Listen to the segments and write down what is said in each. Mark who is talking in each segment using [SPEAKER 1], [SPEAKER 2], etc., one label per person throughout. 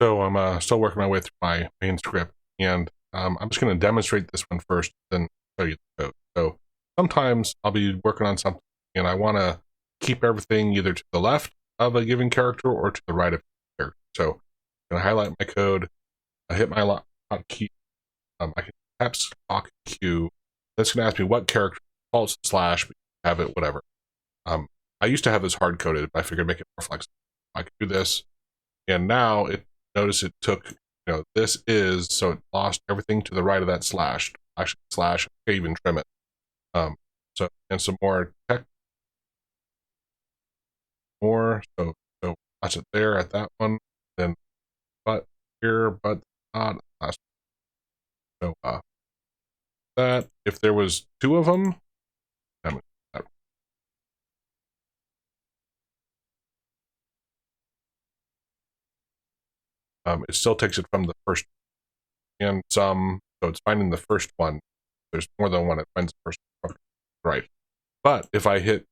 [SPEAKER 1] So I'm still working my way through my main script, and I'm just going to demonstrate this one first, then show you the code. So sometimes I'll be working on something, and I want to keep everything either to the left of a given character or to the right of a character. So I'm going to highlight my code, I hit my hotkey, I can CapsLock Q. That's going to ask me what character, false slash, but you have it, whatever. I used to have this hard coded, but I figured make it more flexible. I can do this, and now notice it took, this is, so it lost everything to the right of that slash. Actually, slash, I can't even trim it. And some more text. So watch it there at that one. Then, but here, but not last. So, that, if there was two of them, it still takes it from the first and some, so it's finding the first one. There's more than one, it finds the first one. Right. But if I hit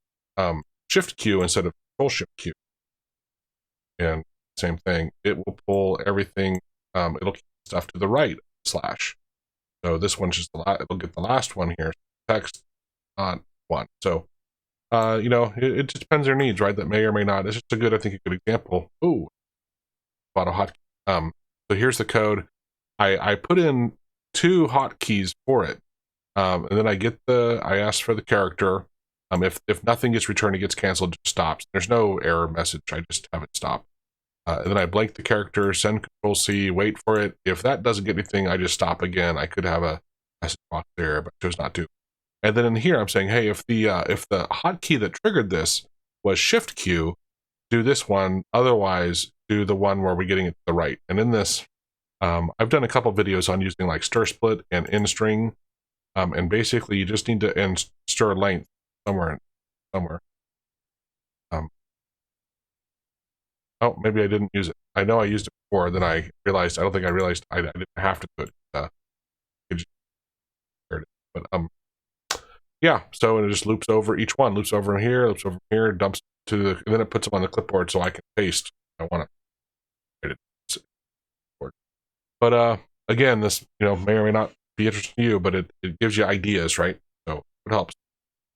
[SPEAKER 1] Shift Q instead of Control Shift Q, and same thing, it will pull everything, it'll keep stuff to the right slash. So this one's just it'll get the last one here, text on one. So, it just depends on their needs, right? That may or may not. It's just I think a good example. Ooh, AutoHotkey. So here's the code. I put in 2 hotkeys for it, and then I ask for the character. If nothing gets returned, it gets canceled, it just stops. There's no error message. I just have it stop. And then I blank the character, send Control C, wait for it. If that doesn't get anything, I just stop again. I could have a message box there, but chose not to. And then in here, I'm saying, hey, if the hotkey that triggered this was Shift Q, do this one. Otherwise, do the one where we're getting it to the right. And in this, I've done a couple videos on using like StrSplit and Instr, and basically you just need to Instr length somewhere. Oh, maybe I didn't use it. I know I used it before. Then I realized I didn't have to do it. But yeah. So it just loops over each one, loops over here, dumps to the, and then it puts them on the clipboard so I can paste. I want to. But again, this may or may not be interesting to you, but it gives you ideas, right? So it helps.